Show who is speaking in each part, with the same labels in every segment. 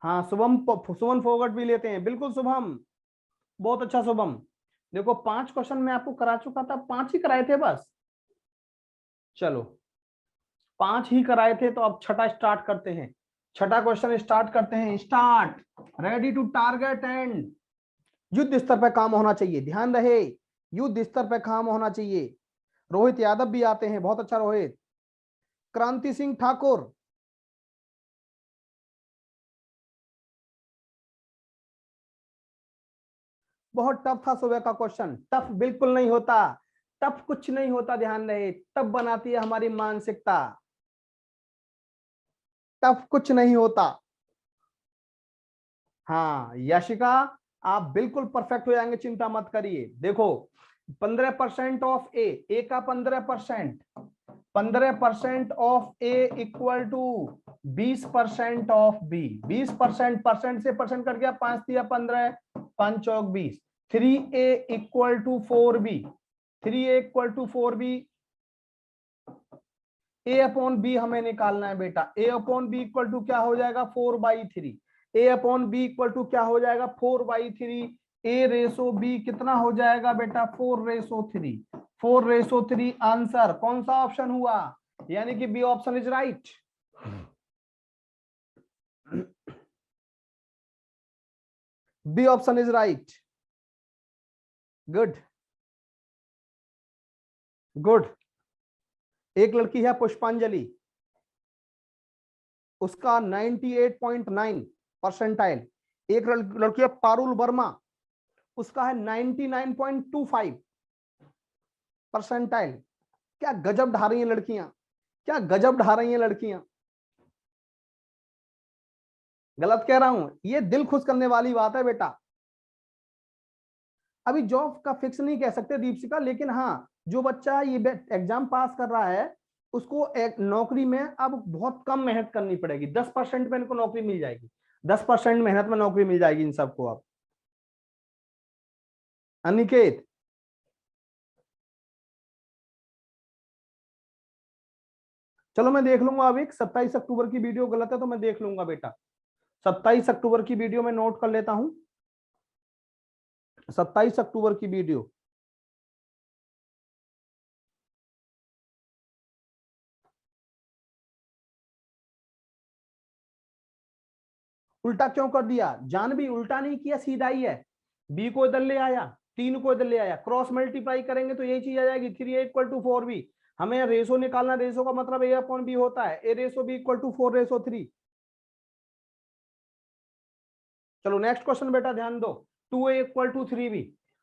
Speaker 1: हाँ शुभम, सुमन फोगट भी लेते हैं, बिल्कुल शुभम, बहुत अच्छा शुभम। देखो 5 क्वेश्चन मैं आपको करा चुका था, 5 ही कराए थे बस। चलो 5 ही कराए थे, तो अब छठा स्टार्ट करते हैं। छठा क्वेश्चन स्टार्ट करते हैं, start. Ready to target end. युद्ध स्तर पर काम होना चाहिए, ध्यान रहे, युद्ध स्तर पर काम होना चाहिए। रोहित यादव भी आते हैं, बहुत अच्छा रोहित। क्रांति सिंह ठाकुर, बहुत टफ था सुबह का क्वेश्चन। टफ बिल्कुल नहीं होता, टफ कुछ नहीं होता, ध्यान रहे, टफ बनाती है हमारी मानसिकता, टफ कुछ नहीं होता। हाँ यशिका, आप बिल्कुल परफेक्ट हो जाएंगे, चिंता मत करिए। देखो 15% ऑफ ए का 15%, 15% of A equal to 20% of B. 20% percent से परसेंट कट गया, 5 दिया 15, 5 चौक 20। 3a equal to 4b, 3a equal to 4b। A upon B हमें निकालना है बेटा। A upon B equal to क्या हो जाएगा, 4/3। A upon B equal to क्या हो जाएगा, 4/3। ए रेसो बी कितना हो जाएगा बेटा, 4/3। 4/3 आंसर कौन सा ऑप्शन हुआ, यानी कि B option is right. B option is right. Good good. एक लड़की है पुष्पांजलि, उसका 98.9 परसेंटाइल। एक लड़की है पारुल वर्मा, उसका है 99.25 परसेंटाइल। क्या गजब ढा रही हैं लड़कियां, क्या गजब ढा रही हैं लड़कियां। गलत कह रहा हूं, ये दिल खुश करने वाली बात है बेटा। अभी जॉब का फिक्स नहीं कह सकते दीपशिका, लेकिन हाँ जो बच्चा ये एग्जाम पास कर रहा है, उसको एक नौकरी में अब बहुत कम मेहनत करनी पड़ेगी। 10% में इनको नौकरी मिल जाएगी, 10% मेहनत में नौकरी मिल जाएगी इन सबको अब। अनिकेत, चलो मैं देख लूंगा। अब एक 27 अक्टूबर की वीडियो गलत है तो मैं देख लूंगा बेटा। 27 अक्टूबर की वीडियो में नोट कर लेता हूं, 27 अक्टूबर की वीडियो। उल्टा क्यों कर दिया, जान भी उल्टा नहीं किया, सीधा ही है। बी को इधर ले आया, 3 को इधर ले आया, क्रॉस मल्टीप्लाई करेंगे तो यही चीज आ जाएगी, 3 इक्वल टू 4b। हमें रेशो निकालना, रेशो का मतलब ए अपॉन बी होता है, ए रेशो बी इक्वल टू 4/3। चलो नेक्स्ट क्वेश्चन बेटा ध्यान दो। 2a equal to 3b।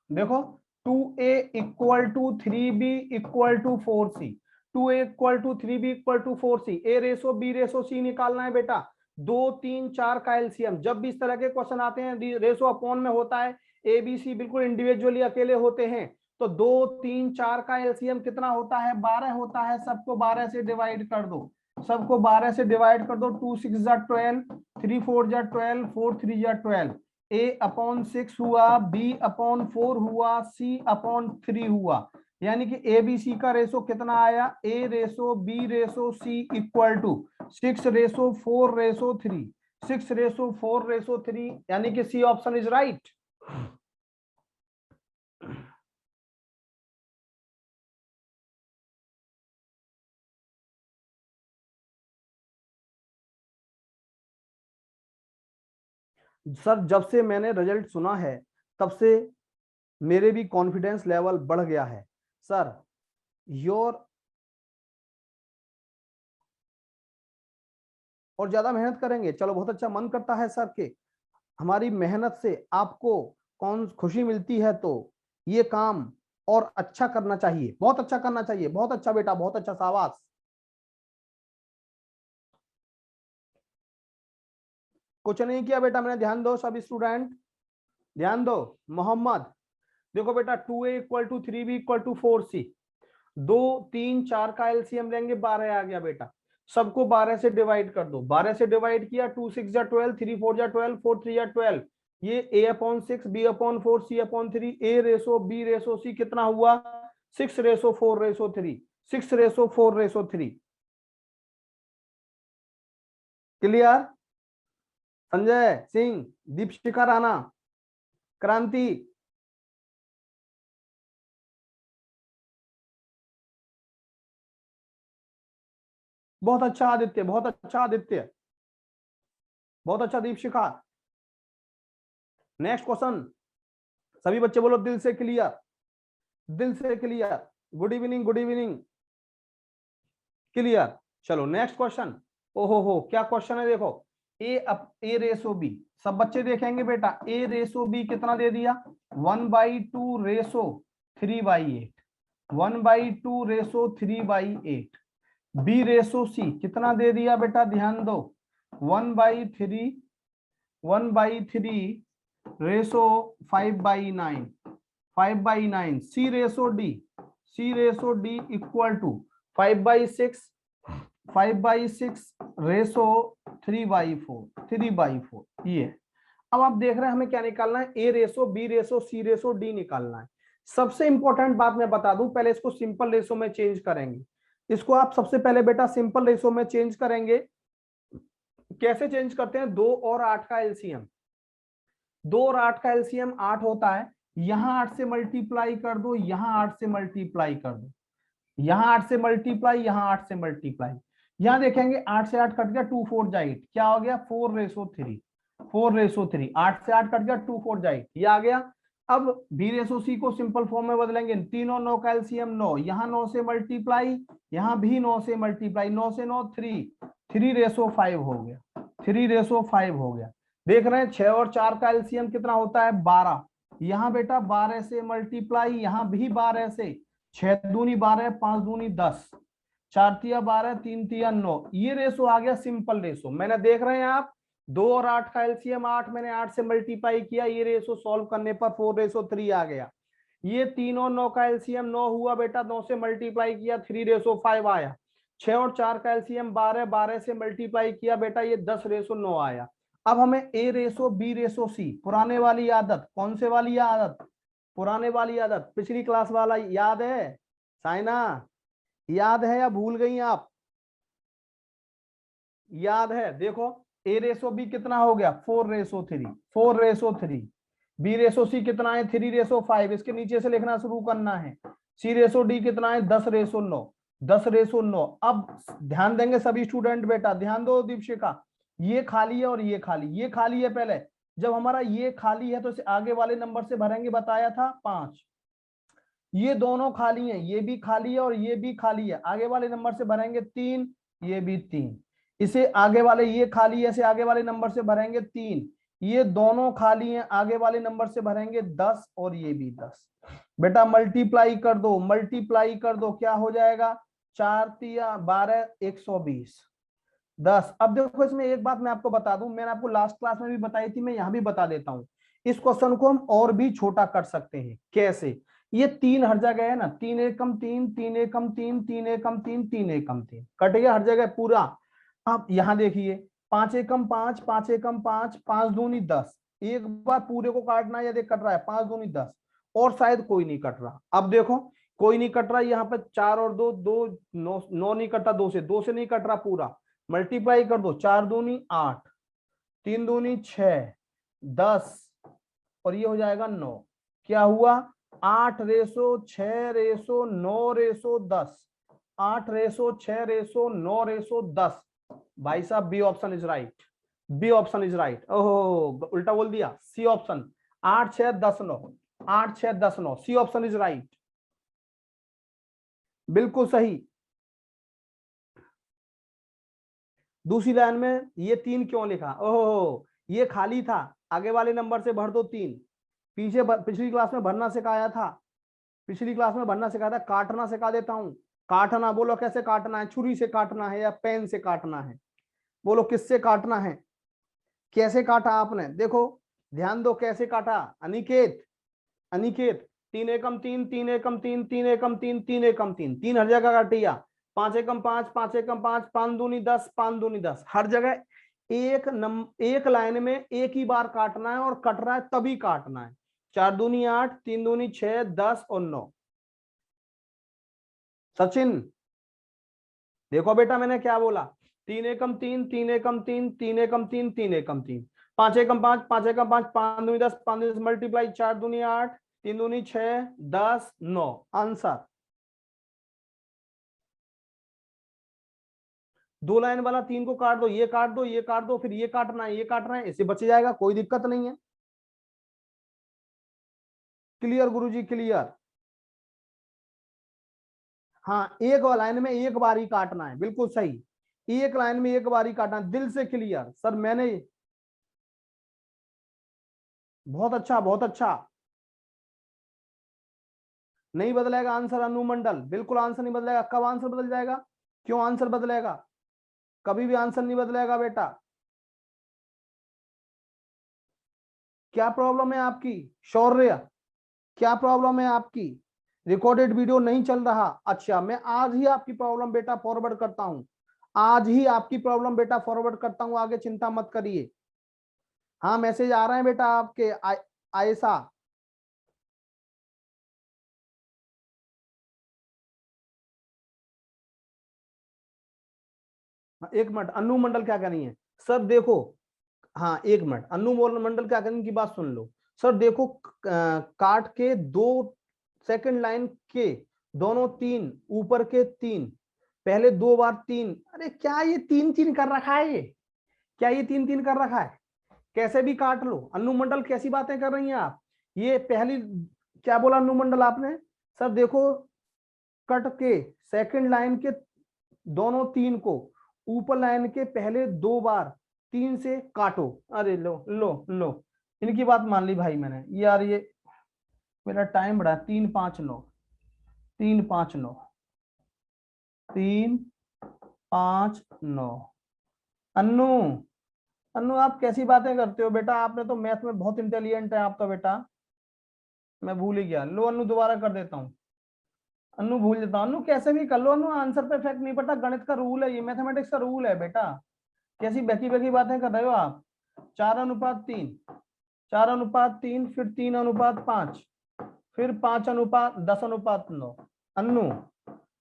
Speaker 1: देखो 2a equal to 3b equal to 4c। 2a equal to 3b equal to 4c। A ratio B ratio C निकालना है बेटा। 2 3 4 का एलसीएम। जब भी इस तरह के क्वेश्चन आते हैं रेशो अपॉन में होता है, ए बी सी बिल्कुल इंडिविजुअली अकेले होते हैं। तो 2 3 4 का एलसीएम कितना होता है, 12 होता है। सबको 12 से डिवाइड कर दो, सबको 12 से डिवाइड कर दो। 2 6 जा 12, 3 4 जा 12, 4 3 जा 12। ए अपॉन 6 हुआ, बी अपॉन 4 हुआ, सी अपॉन 3 हुआ। यानी कि ए बी सी का रेशो कितना आया, A ratio B ratio C equal to 6/4/3। 6/4/3, यानी कि C option is right. Sir जब से मैंने रिजल्ट सुना है तब से मेरे भी कॉन्फिडेंस लेवल बढ़ गया है सर। योर और ज्यादा मेहनत करेंगे, चलो बहुत अच्छा मन करता है सर के हमारी मेहनत से आपको कौन खुशी मिलती है, तो ये काम और अच्छा करना चाहिए, बहुत अच्छा करना चाहिए। बहुत अच्छा बेटा, बहुत अच्छा, शाबाश। कुछ नहीं किया बेटा मैंने, ध्यान दो सब स्टूडेंट, ध्यान दो। मोहम्मद, देखो बेटा 2a equal to 3b equal to 4c। 2 3 4 का एलसीएम लेंगे, 12 आ गया बेटा। सबको 12 से डिवाइड कर दो, 12 से डिवाइड किया, 2 6 जा 12, 3 4 जा 12, 4 3 जा 12। ये a upon 6, b upon 4, c upon 3। A ratio B ratio C कितना हुआ, 6/4/3। 6/4/3। क्लियर। संजय सिंह, दीपशिखा राणा, क्रांति, बहुत अच्छा आदित्य, बहुत अच्छा आदित्य, बहुत अच्छा दीपशिखा। नेक्स्ट क्वेश्चन, सभी बच्चे बोलो दिल से क्लियर, दिल से clear. Good evening, good evening, clear. चलो नेक्स्ट क्वेश्चन। ओहो हो, क्या क्वेश्चन है देखो। ए रेसो बी, सब बच्चे देखेंगे बेटा। ए रेसो बी कितना दे दिया, 1/2 ratio 3/8, 1/2 ratio 3/8। B ratio C कितना दे दिया बेटा, ध्यान दो, 1/3, 1/3 ratio 5/9, 5/9। C ratio D, C ratio D equal to 5/6, 5/6 ratio 3/4, 3/4। ये अब आप देख रहे हैं हमें क्या निकालना है, ए रेसो बी रेसो सी रेसो डी निकालना है। सबसे इंपॉर्टेंट बात मैं बता दूं, पहले इसको सिंपल रेसो में चेंज करेंगे। इसको आप सबसे पहले बेटा सिंपल रेसो में चेंज करेंगे। कैसे चेंज करते हैं, 2 और 8 का एलसीएम, 2 और 8 का एलसीएम 8 होता है। यहां 8 से मल्टीप्लाई कर दो, यहां 8 से मल्टीप्लाई कर दो, यहां 8 से मल्टीप्लाई, यहां 8 से मल्टीप्लाई। यहां देखेंगे 8 से 8 कट गया, 2 4 जा 8, क्या हो गया 4/3, 4/3। 8 से 8 कट गया, 2 4 जा 8, ये आ गया। अब बी रेसो सी को सिंपल फॉर्म में बदलेंगे, 3 और 9 का एलसीएम 9, यहां 9 से मल्टीप्लाई, यहां भी 9 से मल्टीप्लाई, 9 से 9 3, 3/5 हो गया, 3/5 हो गया। देख रहे हैं 6 और 4 का एलसीएम कितना होता है 12, यहां बेटा 12 से मल्टीप्लाई, यहां भी 12 से, 6 दूनी 12, 5 दूनी 10, 4 तिया 12, 3 तिया 9। ये रेसो आ गया सिंपल रेसो। मैंने देख रहे हैं आप 2 और 8 का एलसीएम 8, मैंने 8 से मल्टीप्लाई किया, ये रेसो सॉल्व करने पर 4/3 आ गया। ये 3 और 9 का एलसीएम 9 हुआ बेटा, 9 से मल्टीप्लाई किया 3/5 आया। 6 और 4 का एलसीएम 12, 12 से मल्टीप्लाई किया बेटा, ये 10/9 आया। अब हमें ए रेसो बी रेसो सी, पुराने वाली आदत, कौन से वाली आदत, पुराने वाली आदत, पिछली क्लास वाला याद है साइना, याद है या भूल गई आप, याद है, देखो ए रेसो बी कितना हो गया 4/3, 4/3। बी रेसो सी कितना है 3/5, इसके नीचे से लिखना शुरू करना है। सी रेसो डी कितना है 10/9, 10/9। अब ध्यान देंगे सभी स्टूडेंट बेटा, ध्यान दो दीपशिखा, ये खाली है और ये खाली, ये खाली है पहले। जब हमारा ये खाली है तो इसे आगे वाले नंबर से भरेंगे, बताया था 5। ये दोनों खाली हैं, ये भी खाली है और ये भी खाली है, आगे वाले नंबर से भरेंगे 3, ये भी 3। इसे आगे वाले, ये खाली है, इसे आगे वाले नंबर से भरेंगे 3, ये दोनों खाली हैं, आगे वाले नंबर से भरेंगे 10 और ये भी 10। बेटा मल्टीप्लाई कर दो, मल्टीप्लाई कर दो, क्या हो जाएगा 4 तिया 12, 120, 10। अब देखो इसमें एक बात मैं आपको बता दूं, मैंने आपको लास्ट क्लास में भी बताई थी, मैं यहां भी बता देता हूं। इस क्वेश्चन को हम और भी छोटा कर सकते हैं, कैसे, ये 3 हर जगह है ना, 3 एकम 3, 3 एकम 3, 3 एकम 3, 3 एकम 3, कट गया हर जगह पूरा। अब यहां देखिए 5 एकम 5, 5 एकम 5, 5 दूनी 10, एक बार पूरे को काटना है, यदि कट रहा है 5 दूनी 10, और शायद कोई नहीं कट रहा। अब देखो कोई नहीं कट रहा, यहाँ पे 4 और 2 2, 9 9 नहीं कटा, 2 से नहीं कट रहा पूरा, मल्टीप्लाई कर दो, 4 दूनी 8, 3 दूनी 6, 10, और ये हो जाएगा 9। क्या हुआ 8/6/9/10, 8/6/9/10। भाई साहब B option is right, B option is right. ओहो उल्टा बोल दिया, C option, 8/6/10/9, 8/6/10/9, C option is right, बिल्कुल सही। दूसरी लाइन में ये 3 क्यों लिखा, ओहो ये खाली था, आगे वाले नंबर से भर दो 3। पिछली क्लास में भरना सिखाया था, पिछली क्लास में भरना सिखाया था, काटना सिखा देता हूं। काटना बोलो कैसे काटना है, छुरी से काटना है या पेन से काटना है, बोलो किससे काटना है, कैसे काटा आपने, देखो ध्यान दो कैसे काटा। अनिकेत, अनिकेत 3 एकम 3, 3 एकम 3, 3 एकम 3, 3 एकम 3, 3 हर जगह काटिया। 5 एकम 5, 5 एकम 5, 5 दूनी 10, 5 दूनी 10, हर जगह एक लाइन में एक ही बार काटना है, और कट रहा है तभी काटना है। 4 दूनी 8, 3 दूनी 6, 10 और 9। सचिन देखो बेटा मैंने क्या बोला, 3 एकम 3, 3 एकम 3, 3 एकम 3, 3 एकम 3, 5 एकम 5, 5 एकम 5, 5 दूनी 10, 5 दूनी 10 मल्टीप्लाई 4 दूनी 8, 3 दूनी 6, 10, 9। आंसर। दो लाइन वाला 3 को काट दो, ये काट दो, ये काट दो, फिर ये काटना है, ये काटना है, इससे बच जाएगा, कोई दिक्कत नहीं है। क्लियर गुरुजी, क्लियर। हाँ, एक लाइन में एक बार ही काटना है, बिल्कुल सही। एक लाइन में एक बार ही काटना, दिल से क्लियर सर। मैंने बहुत अच्छा, बहुत अच्छा। नहीं बदलेगा आंसर अनुमंडल, बिल्कुल आंसर नहीं बदलेगा। कब आंसर बदल जाएगा? क्यों आंसर बदलेगा? कभी भी आंसर नहीं बदलेगा बेटा। क्या प्रॉब्लम है आपकी शौर्य? क्या प्रॉब्लम है आपकी? रिकॉर्डेड वीडियो नहीं चल रहा? अच्छा, मैं आज ही आपकी प्रॉब्लम बेटा फॉरवर्ड करता हूं। आज ही आपकी प्रॉब्लम बेटा फॉरवर्ड करता हूं, आगे चिंता मत करिए। हाँ, मैसेज आ रहे हैं बेटा आपके। आयशा। एक मिनट, अनु मंडल क्या कह रही है? सर देखो, हाँ एक मिनट, अनु मंडल क्या करेंगे की बात सुन लो। सर देखो, काट के दो, सेकंड लाइन के दोनों तीन, ऊपर के तीन, पहले दो बार तीन। अरे क्या ये तीन तीन कर रखा है? ये क्या ये तीन तीन कर रखा है? कैसे भी काट लो। अनु मंडल कैसी बातें कर रही हैं आप? ये पहली, क्या बोला अनु मंडल आपने? सर देखो, कट के सेकंड लाइन के दोनों तीन को ऊपर लाइन के पहले दो बार तीन से काटो। अरे लो लो लो, इनकी बात मान ली भाई मैंने यार। ये मेरा टाइम बढ़ा, 3 5 9, 3 5 9, 3 5 9। अन्नू, अन्नू आप कैसी बातें करते हो बेटा? आपने तो मैथ में बहुत इंटेलिजेंट है आप तो बेटा। मैं भूल ही गया। लो अन्नू, दोबारा कर देता हूँ। अन्नू भूल जाता हूँ। अन्नू कैसे भी कर लो अन्नू, आंसर पे इफेक्ट नहीं पड़ता। गणित का रूल है ये, मैथमेटिक्स का रूल है बेटा। कैसी बकी बकी बातें कर रहे हो आप? 4:3, 4:3, फिर 3:5, फिर 5:10:9। अन्नू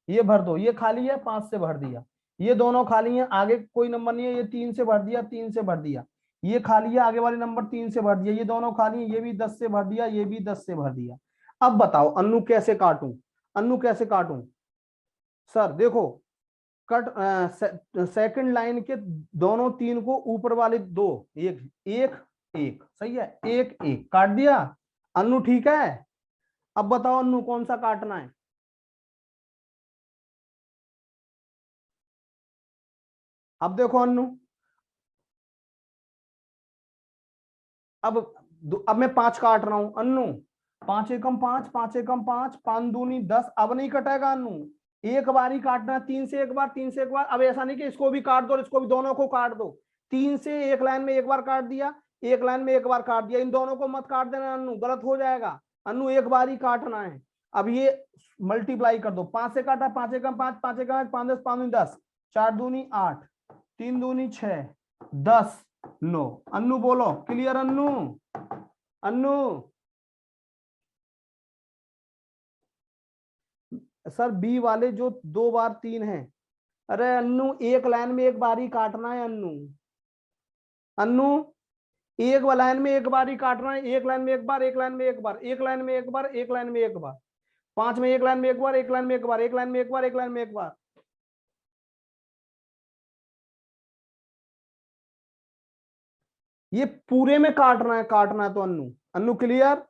Speaker 1: ये भर दो, ये खाली है, 5 से भर दिया। ये दोनों खाली है, आगे कोई नंबर नहीं है, ये 3 से भर दिया, 3 से भर दिया। ये खाली है, आगे वाले नंबर 3 से भर दिया। ये दोनों खाली है, ये भी 10 से भर दिया, ये भी 10 से भर दिया। अब बताओ अन्नू कैसे काटूं? अन्नू कैसे काटूं? सर देखो, कट सेकंड लाइन के दोनों तीन को ऊपर वाले दो, एक एक एक, सही है, एक एक काट दिया। अन्नू ठीक है? अब बताओ अन्नू कौन सा काटना है? अब देखो अन्नू, अब मैं 5 काट रहा हूं अन्नू। 5 एकम 5, 5 एकम 5, 5 दूनी 10। अब नहीं कटेगा अन्नू, एक बार ही काटना है। 3 से एक बार, 3 से एक बार। अब ऐसा नहीं कि इसको भी काट दो और इसको भी, दोनों को काट दो। 3 से एक लाइन में एक बार काट दिया, एक लाइन में एक बार काट दिया। इन दोनों को मत काट देना अन्नू, गलत हो जाएगा। अन्नू एक बार ही काटना है। अब ये मल्टीप्लाई कर दो। 5 से काटा, 5 एकम 5, 5 एकम 5, 5 10, 5 दूनी 10, 4 दूनी 8, 3 दूनी 6, 10, 9। अन्नू बोलो clear Annu? Annu. Sir B वाले जो दो बार तीन है, अरे अन्नू एक लाइन में एक बार ही काटना है अन्नू। अन्नू एक लाइन में एक बार ही काटना है, एक लाइन में एक बार, एक लाइन में एक बार, एक लाइन में एक बार, एक लाइन में एक बार। 5 में एक लाइन में एक बार, एक लाइन में एक बार, एक लाइन में एक बार, एक लाइन में एक बार। ये पूरे में काटना है, काटना है तो Annu. Annu clear?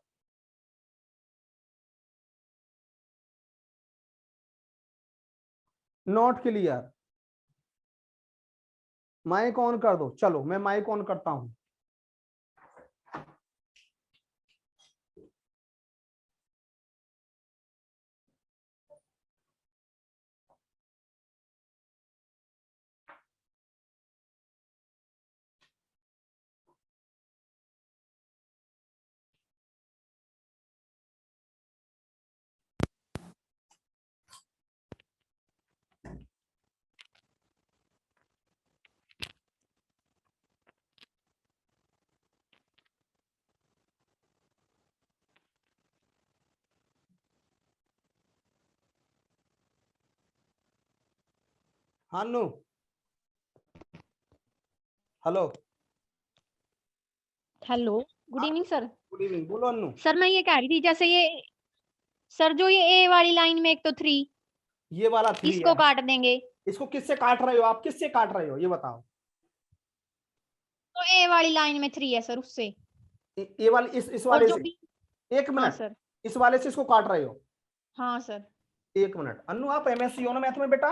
Speaker 1: Not clear? Mic on कर दो। चलो मैं माइक ऑन करता हूं। हाँ Annu, hello.
Speaker 2: Hello, good evening sir.
Speaker 1: Good evening, बोलो अन्नू।
Speaker 2: सर मैं ये कह रही थी, जैसे ये सर जो ये ए वाली लाइन में एक तो 3,
Speaker 1: ये वाला 3
Speaker 2: इसको
Speaker 1: है,
Speaker 2: काट देंगे
Speaker 1: इसको किससे काट रहे हो आप, किससे काट रहे हो ये बताओ।
Speaker 2: तो ए वाली लाइन में 3 है सर, उससे।
Speaker 1: ये वाली इस
Speaker 2: और
Speaker 1: वाले
Speaker 2: जो
Speaker 1: से,
Speaker 2: बी,
Speaker 1: एक
Speaker 2: हाँ
Speaker 1: मिनट,
Speaker 2: सर,
Speaker 1: इस वाले से इसको काट रहे हो।
Speaker 2: हाँ सर,
Speaker 1: एक मिनट अन्नू, आप एमएससी हो ना मैथ में बेटा?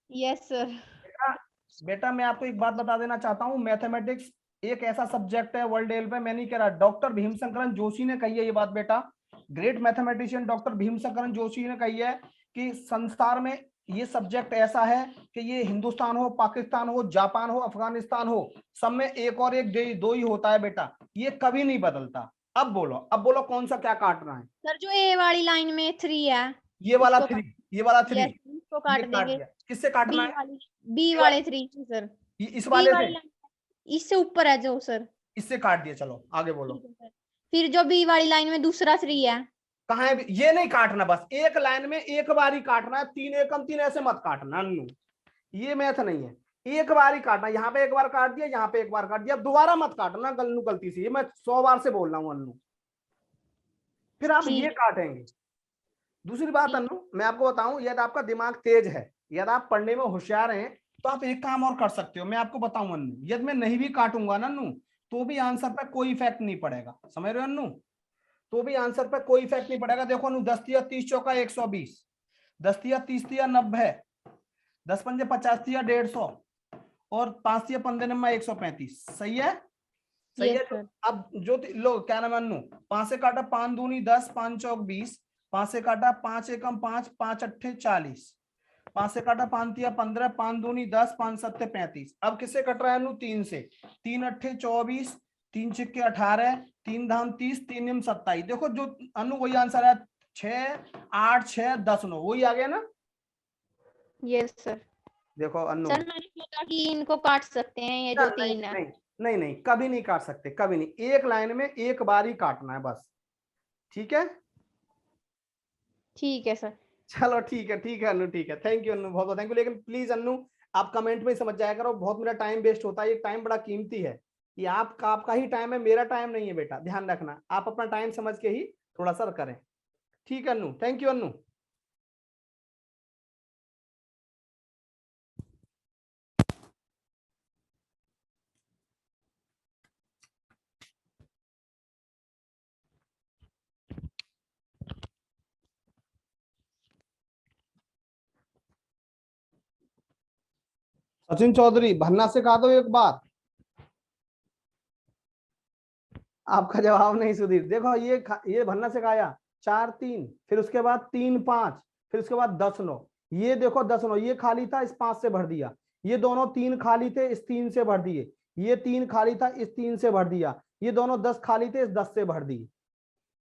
Speaker 2: Yes sir.
Speaker 1: बेटा बेटा मैं आपको एक बात बता देना चाहता हूँ, मैथमेटिक्स एक ऐसा सब्जेक्ट है वर्ल्ड लेवल पे, मैं नहीं कह रहा, डॉक्टर भीमशंकरन जोशी ने कही है ये बात बेटा, ग्रेट मैथमेटिशियन डॉक्टर भीमशंकरन जोशी ने कही है कि संसार में ये सब्जेक्ट ऐसा है कि ये हिंदुस्तान हो, पाकिस्तान हो, जापान हो, अफगानिस्तान हो, सब में एक और एक दो ही होता है बेटा, ये कभी नहीं बदलता। अब बोलो कौन सा क्या काटना है?
Speaker 2: सर जो ए वाली लाइन में 3 है,
Speaker 1: ये वाला
Speaker 2: इसको
Speaker 1: 3,
Speaker 2: काट,
Speaker 1: ये वाला 3
Speaker 2: यस इसको
Speaker 1: ये
Speaker 2: काट
Speaker 1: काट
Speaker 2: देंगे।
Speaker 1: दिया, किससे काटना है?
Speaker 2: बी वाले 3 सर,
Speaker 1: इस
Speaker 2: बी
Speaker 1: वाले
Speaker 2: वाली
Speaker 1: से,
Speaker 2: लाइन इससे ऊपर है जो सर।
Speaker 1: इससे काट दिया, चलो आगे बोलो।
Speaker 2: ठीक है सर। फिर जो बी वाली लाइन में दूसरा 3 है,
Speaker 1: कहाँ है? ये नहीं काटना, बस एक लाइन में एक बार ही काटना है, 3 एकम 3 ऐसे मत काटना अन्नू, ये मैथ नहीं है, एक बार ही काटना, यहाँ पे एक बार काट दिया, यहाँ पे एक बार काट दिया, दोबारा मत काटना गलती से, ये मैं 100 बार से बोल रहा हूँ अन्नू, फिर आप ये
Speaker 2: ठीक
Speaker 1: काटेंगे। दूसरी बात
Speaker 2: ठीक
Speaker 1: अन्नू मैं आपको बताऊं, यदि आपका दिमाग तेज है, यदि आप पढ़ने में होशियार हैं, तो आप एक काम और कर सकते हो, मैं आपको बताऊं अन्नू, यदि मैं नहीं भी काटूंगा ना अन्नू, तो भी आंसर पर कोई इफेक्ट नहीं पड़ेगा, समझ रहे हो अन्नू? तो भी आंसर पर कोई इफेक्ट नहीं पड़ेगा। देखो अन्नू, 10 तिया 30 चौका 120, 10 तिया 30 तिया 90, 10 पंजे 50 तिया 150, और 5 तिया 15 नंबर 135, सही है? सही
Speaker 2: यस
Speaker 1: है।
Speaker 2: सर।
Speaker 1: अब जो लो क्या नाम है अन्नू, 5 से काटा 5 दूनी 10, 5 चौक 20, 5 से काटा 5 एकम 5, 5 अट्ठे 40, 5 से काटा 5 तिया 15, 5 दूनी 10, 5 सत्ते 35। अब किससे कट रहा है अन्नू? 3 से, 3 अट्ठे 24, 3 छिक्के 18, 3 धाम 30, 3 निम 27। देखो जो अन्नू वही आंसर है, 6 8 6 10 9, वही आ गया ना?
Speaker 2: Yes sir.
Speaker 1: देखो अन्नू,
Speaker 2: सर मैंने सोचा कि इनको काट सकते हैं, ये जो
Speaker 1: नहीं
Speaker 2: 3 है।
Speaker 1: नहीं नहीं नहीं, कभी नहीं काट सकते, कभी नहीं, एक लाइन में एक बार ही काटना है बस, ठीक है?
Speaker 2: ठीक है सर।
Speaker 1: चलो ठीक है अन्नू, ठीक है, थैंक यू अन्नू, बहुत बहुत थैंक यू। लेकिन प्लीज अन्नू, आप कमेंट में ही समझ जाया करो, बहुत मेरा टाइम वेस्ट होता है, ये टाइम बड़ा कीमती है, ये आपका ही टाइम है, मेरा टाइम नहीं है बेटा, ध्यान रखना, आप अपना टाइम समझ के ही थोड़ा सा करें, ठीक है अन्नू, थैंक यू अन्नू। सचिन चौधरी, भन्ना से कहा दो एक बार, आपका जवाब नहीं सुधीर। देखो ये भन्ना से खाया 4 3, फिर उसके बाद 3 5, फिर उसके बाद 10 9, ये देखो 10 9, ये खाली था इस 5 से भर दिया, ये दोनों 3 खाली थे इस 3 से भर दिए, ये 3 खाली था इस 3 से भर दिया, ये दोनों 10 खाली थे इस 10 से भर दिए,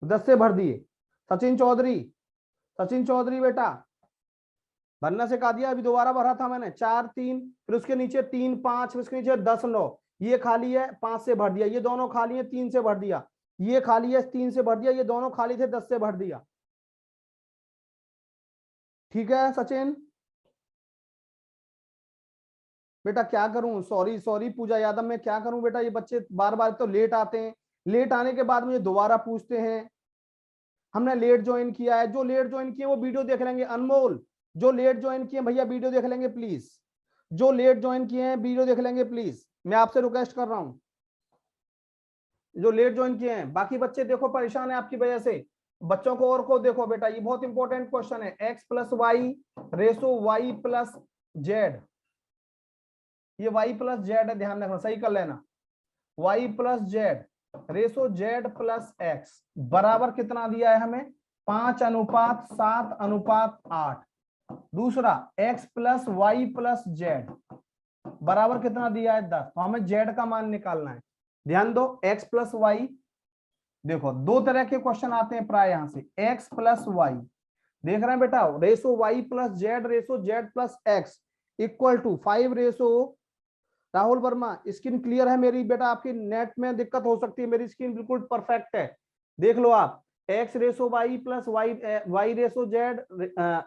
Speaker 1: 10 से भर दिए। सचिन चौधरी बेटा, भन्ना से कहा दिया, अभी दोबारा भरा था मैंने, 4 3, फिर उसके नीचे 3 5, फिर उसके नीचे 10 9, ये खाली है 5 से भर दिया, ये दोनों खाली है 3 से भर दिया, ये खाली है 3 से भर दिया, ये दोनों खाली थे 10 से भर दिया, ठीक है सचिन बेटा? क्या करूं, सॉरी सॉरी पूजा यादव, मैं क्या करूं बेटा, ये बच्चे बार बार तो लेट आते हैं, लेट आने के बाद मुझे दोबारा पूछते हैं, हमने लेट ज्वाइन किया है, जो लेट ज्वाइन किए वो वीडियो देख लेंगे, अनमोल जो लेट ज्वाइन किए भैया वीडियो देख लेंगे प्लीज, जो लेट ज्वाइन किए हैं वीडियो देख लेंगे प्लीज, मैं आपसे रिक्वेस्ट कर रहा हूं, जो लेट ज्वाइन किए हैं। बाकी बच्चे देखो परेशान है आपकी वजह से, बच्चों को और को देखो बेटा, ये बहुत इंपॉर्टेंट क्वेश्चन है, x plus y ratio y plus z, ये वाई प्लस जेड है, ध्यान रखना, सही कर लेना, y plus z ratio z plus x बराबर कितना दिया है हमें? 5:7:8। दूसरा x plus Y plus z बराबर कितना दिया है? 10। तो हमें z का मान निकालना है, ध्यान दो, x प्लस वाई, देखो दो तरह के क्वेश्चन आते हैं प्राय यहां से, x प्लस वाई, देख रहे हैं बेटा, ratio y plus z ratio z plus x equal to 5 ratio, Rahul Verma screen clear है मेरी बेटा? आपकी नेट में दिक्कत हो सकती है, मेरी स्क्रीन बिल्कुल परफेक्ट है, देख लो आप, x ratio y plus y ratio z,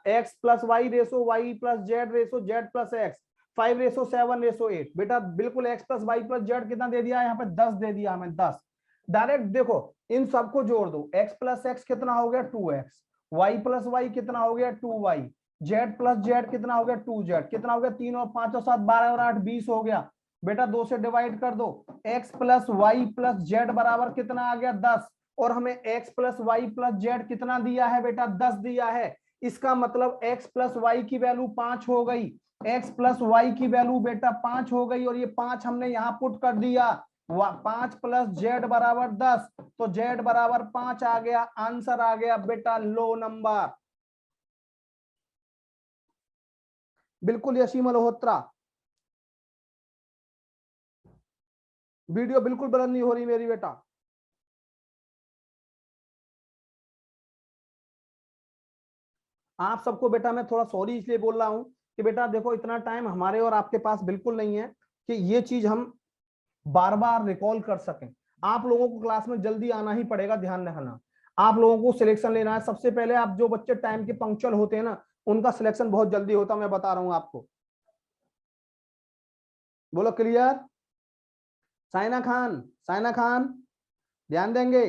Speaker 1: x plus y ratio y plus z ratio z plus x, 5:7:8। बेटा बिल्कुल x plus Y plus z कितना दे दिया है यहाँ पे? 10 दे दिया हमें, 10। डायरेक्ट देखो इन सबको जोड़ दो, x प्लस एक्स कितना हो गया 2x, y प्लस वाई कितना हो गया 2y, z प्लस जेड कितना हो गया 2z, कितना हो गया 3 और 5 और 7 12 और 8 20 हो गया। बेटा 2 से डिवाइड कर दो, x plus Y plus z बराबर कितना आ गया 10, और हमें x plus Y plus z कितना दिया है बेटा 10 दिया है। इसका मतलब x प्लस वाई की वैल्यू 5 हो गई, x प्लस वाई की वैल्यू बेटा 5 हो गई, और ये 5 हमने यहां पुट कर दिया, 5 प्लस जेड बराबर 10, तो जेड बराबर 5 आ गया, आंसर आ गया बेटा लो नंबर। बिल्कुल यशी मल्होत्रा, वीडियो बिल्कुल बंद नहीं हो रही मेरी बेटा। आप सबको बेटा मैं थोड़ा सॉरी इसलिए बोल रहा हूं कि बेटा देखो इतना टाइम हमारे और आपके पास बिल्कुल नहीं है कि ये चीज हम बार बार रिकॉल कर सकें। आप लोगों को क्लास में जल्दी आना ही पड़ेगा, ध्यान रखना। आप लोगों को सिलेक्शन लेना है सबसे पहले। आप जो बच्चे टाइम के पंक्चुअल होते हैं ना, उनका सिलेक्शन बहुत जल्दी होता है, मैं बता रहा हूं आपको। बोलो क्लियर। साइना खान, साइना खान ध्यान देंगे।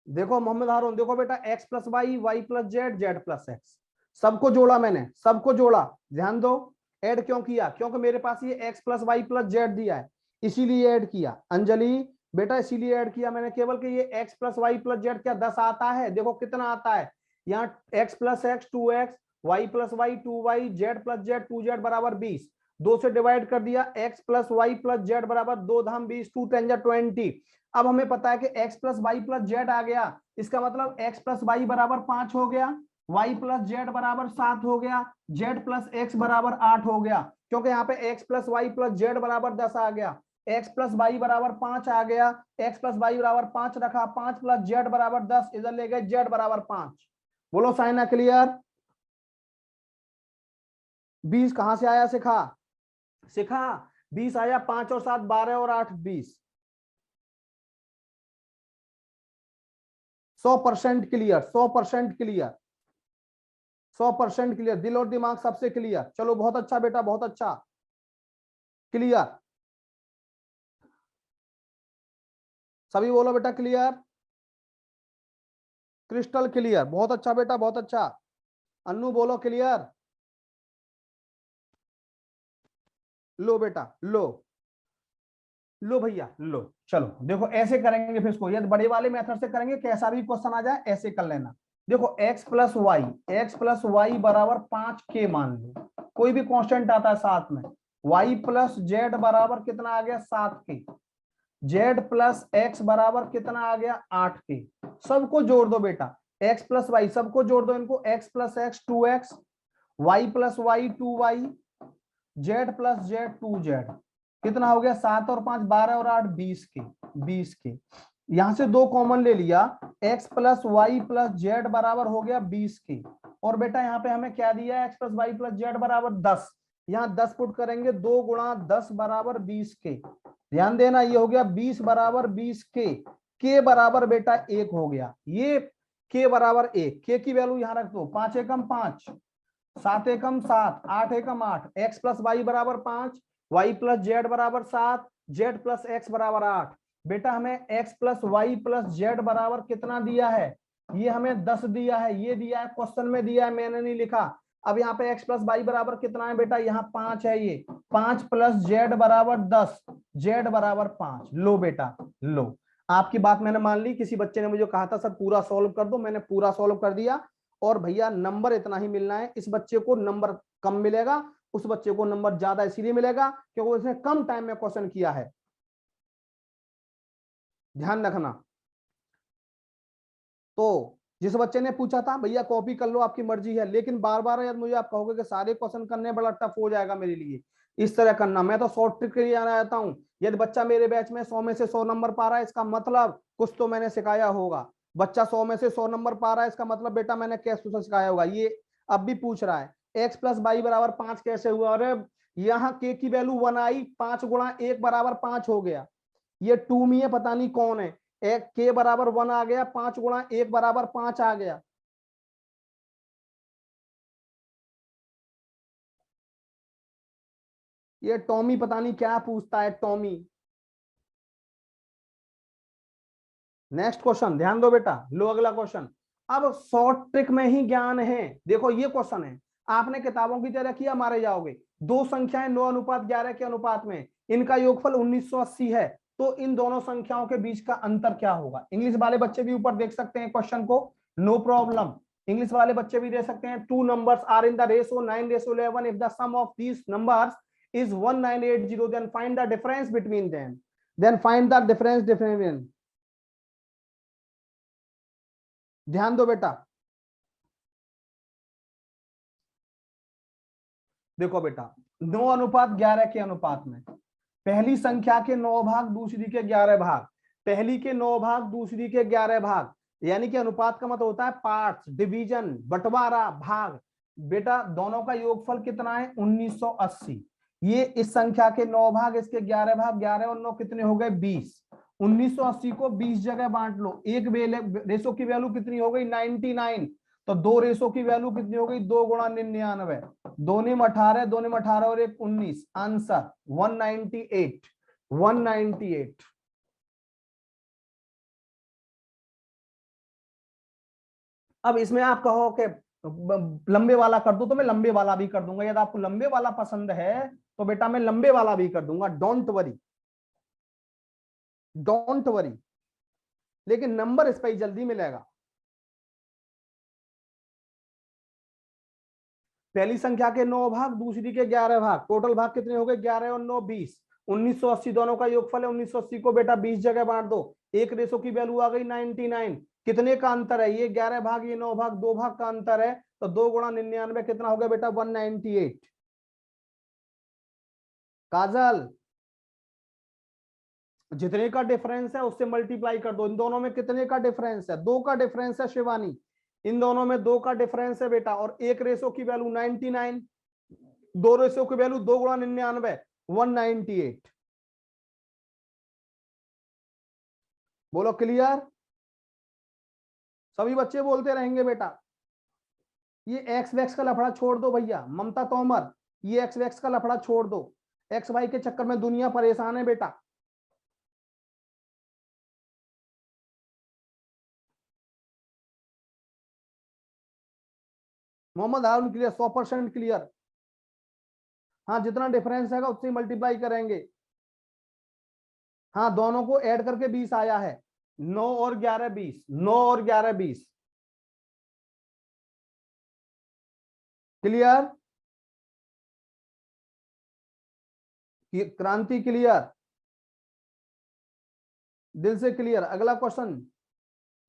Speaker 1: देखो मोहम्मद हारून, देखो बेटा x plus y, y plus z, z plus x, सबको जोड़ा मैंने, सबको जोड़ा। ध्यान दो, ऐड क्यों किया? क्योंकि मेरे पास ये x plus Y plus z दिया है, इसीलिए ऐड किया। अंजलि बेटा इसीलिए ऐड किया मैंने केवल कि ये x plus Y plus z क्या 10 आता है? देखो कितना आता है, यहाँ x plus x 2x, y plus y 2y, z plus z 2z बराबर 20, 2 से डिवाइड कर दिया, x plus Y plus z बराबर 2 धाम 20, 2 10 20। अब हमें पता है कि x plus Y plus Z आ गया, इसका मतलब x प्लस वाई बराबर 5 हो गया, y प्लस जेड बराबर 7 हो गया, z प्लस एक्स बराबर 8 हो गया, क्योंकि यहाँ पे x plus Y plus z बराबर 10 आ गया, x प्लस वाई बराबर 5 आ गया, x प्लस वाई बराबर 5 रखा, 5 प्लस जेड बराबर 10, इधर ले गए z बराबर 5। बोलो साइना क्लियर। 20 कहां से आया सिखा? सिखा 20 आया, 5 और 7 12 और 8 20। 100% क्लियर, 100% क्लियर, 100% क्लियर, दिल और दिमाग सबसे क्लियर। चलो बहुत अच्छा बेटा, बहुत अच्छा, क्लियर। सभी बोलो बेटा क्लियर, क्रिस्टल क्लियर, बहुत अच्छा बेटा, बहुत अच्छा। अन्नू बोलो क्लियर। लो बेटा लो, लो भैया लो। चलो देखो ऐसे करेंगे फिर इसको, यदि बड़े वाले मेथड से करेंगे, कैसा भी क्वेश्चन आ जाए ऐसे कर लेना। देखो एक्स प्लस वाई बराबर 5k मान लो, कोई भी कांस्टेंट आता है साथ में, y प्लस जेड बराबर कितना आ गया 7k, जेड प्लस एक्स बराबर कितना आ गया 8k। सबको जोड़ दो बेटा, x प्लस वाई सबको जोड़ दो इनको, x plus x 2x, y plus y 2y, z plus z 2z, कितना हो गया 7 और 5 12 और 8 20 के, 20 के। यहां से 2 कॉमन ले लिया, x plus Y plus z बराबर हो गया 20 के, और बेटा यहाँ पे हमें क्या दिया है, x plus Y plus z बराबर 10, यहाँ 10 पुट करेंगे, 2 गुणा 10 बराबर 20 के। ध्यान देना, ये हो गया 20 बराबर 20 के बराबर बेटा 1 हो गया, ये के बराबर 1, के की वैल्यू यहाँ रख दो, 5 एकम 5, 7 एकम 7, 8 एकम 8, एक्स प्लस वाई बराबर 5, वाई प्लस जेड बराबर 7, जेड प्लस एक्स बराबर 8। बेटा हमें x plus Y plus z बराबर कितना दिया है? ये हमें 10 दिया है, ये दिया है क्वेश्चन में दिया है, मैंने नहीं लिखा। अब यहाँ पे एक्स प्लस वाई बराबर कितना है बेटा? यहाँ 5 है, ये 5 प्लस जेड बराबर 10, जेड बराबर 5। लो बेटा लो, आपकी बात मैंने मान ली। किसी बच्चे ने मुझे कहा था सर पूरा सॉल्व कर दो, मैंने पूरा सॉल्व कर दिया। और भैया नंबर इतना ही मिलना है, इस बच्चे को नंबर कम मिलेगा, उस बच्चे को नंबर ज्यादा इसलिए मिलेगा क्योंकि उसने कम टाइम में क्वेश्चन किया है, ध्यान रखना। तो जिस बच्चे ने पूछा था भैया कॉपी कर लो आपकी मर्जी है, लेकिन बार बार यार मुझे आप कहोगे कि सारे क्वेश्चन करने बड़ा टफ हो जाएगा मेरे लिए, इस तरह करना। मैं तो शॉर्ट ट्रिक के लिए आना चाहता हूँ। यदि बच्चा मेरे बैच में 100 में से 100 नंबर पा रहा है, इसका मतलब कुछ तो मैंने सिखाया होगा। बच्चा 100 में से 100 नंबर पा रहा है, इसका मतलब बेटा मैंने कैसे उसे सिखाया होगा। ये अब भी पूछ रहा है एक्स प्लस वाई बराबर 5 कैसे हुआ? अरे यहाँ के की वैल्यू 1 आई, 5 गुणा 1 बराबर 5 हो गया। ये 2 में है, पता नहीं कौन है। एक के बराबर 1 आ गया, 5 गुणा 1 बराबर 5 आ गया। ये टॉमी पता नहीं क्या पूछता है, टॉमी। नेक्स्ट क्वेश्चन ध्यान दो बेटा, लो अगला क्वेश्चन। अब शॉर्ट ट्रिक में ही ज्ञान है। देखो ये क्वेश्चन है, आपने किताबों की तरह किया मारे जाओगे। दो संख्याएं 9:11 के अनुपात में, इनका योगफल 1980 है, तो इन दोनों संख्याओं के बीच का अंतर क्या होगा। इंग्लिश वाले बच्चे भी ऊपर देख सकते हैं क्वेश्चन को, नो प्रॉब्लम। इंग्लिश वाले बच्चे भी दे सकते हैं। Two numbers are in the ratio 9:11, if the sum of these numbers is 1980, then find the difference between them, then find the difference between। ध्यान दो बेटा, देखो बेटा 9:11 के अनुपात में पहली संख्या के 9 भाग, दूसरी के 11 भाग, पहली के 9 भाग, दूसरी के 11 भाग, यानी कि अनुपात का मतलब होता है पार्ट्स, डिवीजन, बंटवारा, भाग। बेटा दोनों का योगफल कितना है 1980। ये इस संख्या के 9 भाग, इसके 11 भाग, 11 और 9 कितने हो गए 20। 1980 को 20 जगह बांट लो, एक रेशो की वैल्यू कितनी हो गई 99, तो दो रेशो की वैल्यू कितनी हो गई 2 गुणा 99, 2 ने 18, 2 ने 18 और 1 19, आंसर 198। 198। अब इसमें आप कहो कि लंबे वाला कर दो, तो मैं लंबे वाला भी कर दूंगा। यदि आपको लंबे वाला पसंद है तो बेटा मैं लंबे वाला भी कर दूंगा, डोंट वरी, डोंट वरी। लेकिन नंबर इस पर ही जल्दी मिलेगा। पहली संख्या के 9 भाग, दूसरी के 11 भाग, टोटल भाग कितने हो गए 11 और 9 20। 1980 दोनों का योगफल है। 1980 को बेटा 20 जगह बांट दो, एक रेशो की वैल्यू आ गई 99। कितने का अंतर है, ये 11 भाग, ये 9 भाग, 2 भाग का अंतर है, तो 2 गुणा 99 कितना हो गया बेटा 198। काजल जितने का डिफरेंस है उससे मल्टीप्लाई कर दो। इन दोनों में कितने का डिफरेंस है 2 का डिफरेंस है शिवानी, इन दोनों में 2 का डिफरेंस है बेटा, और एक रेशो की वैल्यू 99, दो रेशो की वैल्यू 2 गुणा 99 198। बोलो क्लियर, सभी बच्चे बोलते रहेंगे बेटा। ये एक्स वैक्स का लफड़ा छोड़ दो भैया, ममता तोमर, ये एक्स वैक्स का लफड़ा छोड़ दो। एक्स वाई के चक्कर में दुनिया परेशान है बेटा। मोहम्मद हारून क्लियर, 100% क्लियर। हाँ जितना डिफरेंस है उससे मल्टीप्लाई करेंगे। हाँ दोनों को ऐड करके 20 आया है, 9 और 11 20, 9 और 11 20। क्लियर, क्रांति क्लियर, दिल से क्लियर। अगला क्वेश्चन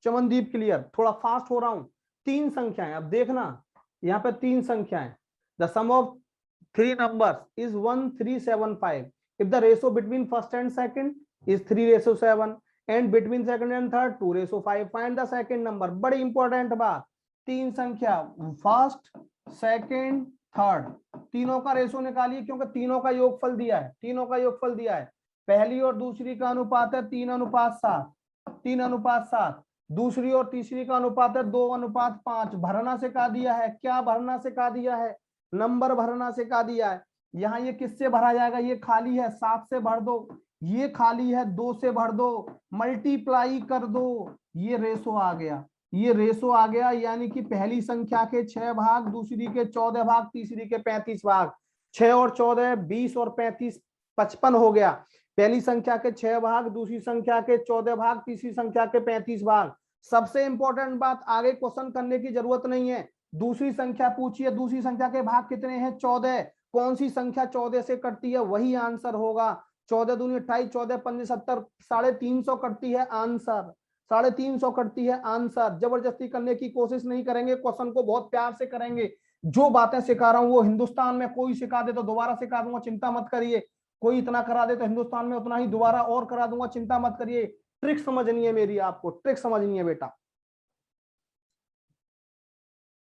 Speaker 1: चमनदीप क्लियर, थोड़ा फास्ट हो रहा हूं। 3 संख्याएं, अब देखना यहाँ पे 3 संख्याएं। The sum of 3 numbers is 1375 if the ratio between first and second is 3:7 and between second and third 2:5, find the second number। बड़ी इंपॉर्टेंट बात, 3 संख्या फर्स्ट सेकंड थर्ड, तीनों का रेशो निकालिए, क्योंकि तीनों का योगफल दिया है, तीनों का योगफल दिया है। पहली और दूसरी का अनुपात है 3:7, 3:7। दूसरी और तीसरी का अनुपात है 2:5। भरना से कहा दिया है, क्या भरना से कहा दिया है, नंबर भरना से कहा दिया है। यहाँ ये किससे भरा जाएगा, ये खाली है 7 से भर दो, ये खाली है 2 से भर दो, मल्टीप्लाई कर दो, ये रेशो आ गया, ये रेशो आ गया। यानी कि पहली संख्या के 6 भाग, दूसरी के 14 भाग, तीसरी के 35 भाग। 6 और 14 20 और 35 55 हो गया। पहली संख्या के 6 भाग, दूसरी संख्या के 14 भाग, तीसरी संख्या के 35 भाग। सबसे इंपॉर्टेंट बात, आगे क्वेश्चन करने की जरूरत नहीं है, दूसरी संख्या पूछिए, दूसरी संख्या के भाग कितने हैं 14, कौन सी संख्या 14 से कटती है वही आंसर होगा। 14 दूनी 28, 14 पंजे 70, 350 कटती है आंसर, 350 कटती है आंसर। जबरदस्ती करने की कोशिश नहीं करेंगे, क्वेश्चन को बहुत प्यार से करेंगे। जो बातें सिखा रहा हूं वो हिंदुस्तान में कोई सिखा दे तो दोबारा सिखा दूंगा, चिंता मत करिए। कोई इतना करा दे तो हिंदुस्तान में उतना ही दोबारा और करा दूंगा, चिंता मत करिए। ट्रिक समझनी है मेरी, आपको ट्रिक समझनी है बेटा।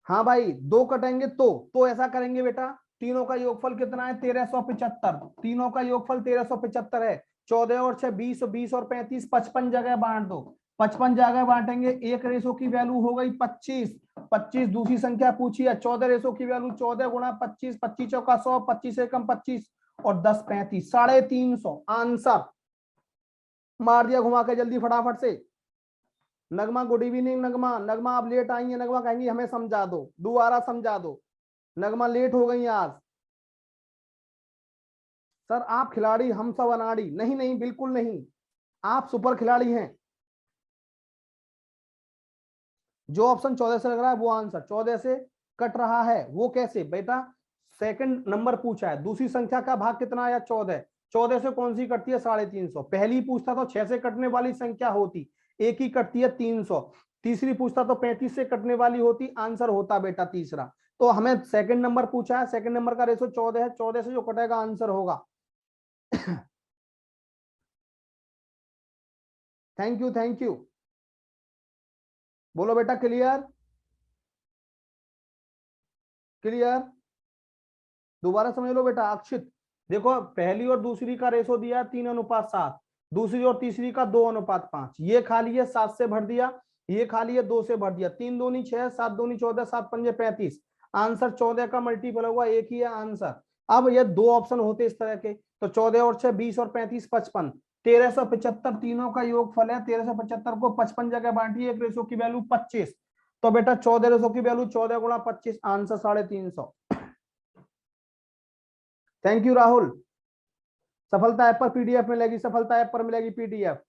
Speaker 1: हाँ भाई 2 कटेंगे तो ऐसा करेंगे बेटा, तीनों का योगफल कितना है 1375, तीनों का योगफल 1375 है। 14 और 6 20, 20 और 35 55 जगह बांट दो, 55 जगह बांटेंगे, एक रेशो की वैल्यू हो गई 25, 25 दूसरी संख्या पूछी है, 14 रेशो की वैल्यू 14 गुणा 25, 25 चौका 100, 25 एकम 25 और 10 35 350 आंसर। मार दिया घुमा के जल्दी फटाफट से। नगमा गुड इवनिंग नगमा। नगमा आप लेट आई है, नगमा कहेंगी हमें समझा दो, दोबारा समझा दो। नगमा लेट हो गई आज। सर आप खिलाड़ी हम सब अनाड़ी। नहीं नहीं बिल्कुल नहीं, आप सुपर खिलाड़ी हैं। जो ऑप्शन 14 से लग रहा है वो आंसर 14 से कट रहा है। वो कैसे बेटा? सेकंड नंबर पूछा है, दूसरी संख्या का भाग कितना आया? 14। 14 से कौन सी कटती है? 350। पहली पूछता तो 6 से कटने वाली संख्या होती, एक ही कटती है 300। तीसरी पूछता तो 35 से कटने वाली होती, आंसर होता बेटा तीसरा। तो हमें सेकंड नंबर पूछा है, सेकंड नंबर का रेशो 14 है, 14 से जो कटेगा आंसर होगा। Thank you thank you. बोलो बेटा क्लियर क्लियर। दोबारा समझ लो बेटा। अक्षित देखो, पहली और दूसरी का रेशो दिया 3:7, दूसरी और तीसरी का 2:5। ये खाली है 7 से भर दिया, ये खाली है 2 से भर दिया। 3 दूनी 6, 7 दूनी 14, 7 पंजे 35। आंसर 14 का मल्टीपल हुआ, एक ही है आंसर। अब ये दो ऑप्शन होते इस तरह के, तो 14 और 6 20 और 35 55। 1375 तीनों का योगफल है। 1375 को 55 जगह बांटिए, एक रेशो की वैल्यू 25। तो बेटा 14 रेशो की वैल्यू 14 गुणा 25, आंसर 350। Thank you Rahul. सफलता ऐप पर पीडीएफ मिलेगी, सफलता ऐप पर मिलेगी पीडीएफ।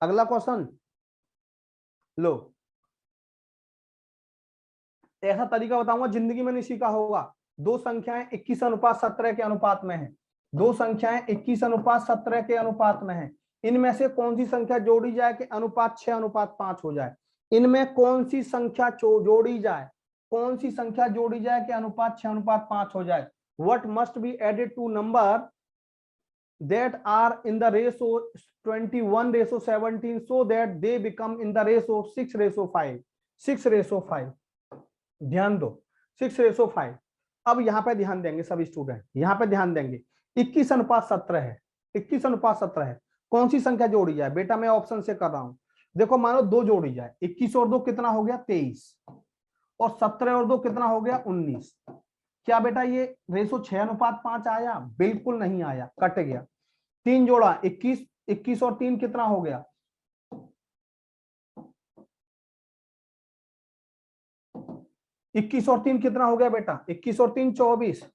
Speaker 1: अगला क्वेश्चन लो। ऐसा तरीका बताऊंगा जिंदगी में नहीं सीखा होगा। दो संख्याएं 21:17 के अनुपात में है। दो संख्याएं 21:17 के अनुपात में है। इनमें से कौन सी संख्या जोड़ी जाए कि अनुपात 6:5 हो जाए? इनमें कौन सी संख्या जोड़ी जाए, कौन सी संख्या जोड़ी जाए कि अनुपात 6:5 हो जाए? What must be added to number that are in the ratio 21:17 so that they become in the ratio 6:5? 6:5। ध्यान दो, 6:5। अब यहां पे ध्यान देंगे सब स्टूडेंट, यहां पे ध्यान देंगे। 21:17 है, 21:17 है। कौन सी संख्या जोड़ी जाए बेटा? मैं ऑप्शन से कर रहा हूं। देखो मानो 2 जोड़ी जाए, 21 और 2 कितना हो गया? 23। और 17 और 2 कितना हो गया? 19। क्या बेटा ये रेशो 6:5 आया? बिल्कुल नहीं आया, कट गया। 3 जोड़ा 21, 21 और 3 कितना हो गया? 21 और 3 कितना हो गया बेटा? 21 और 3 24।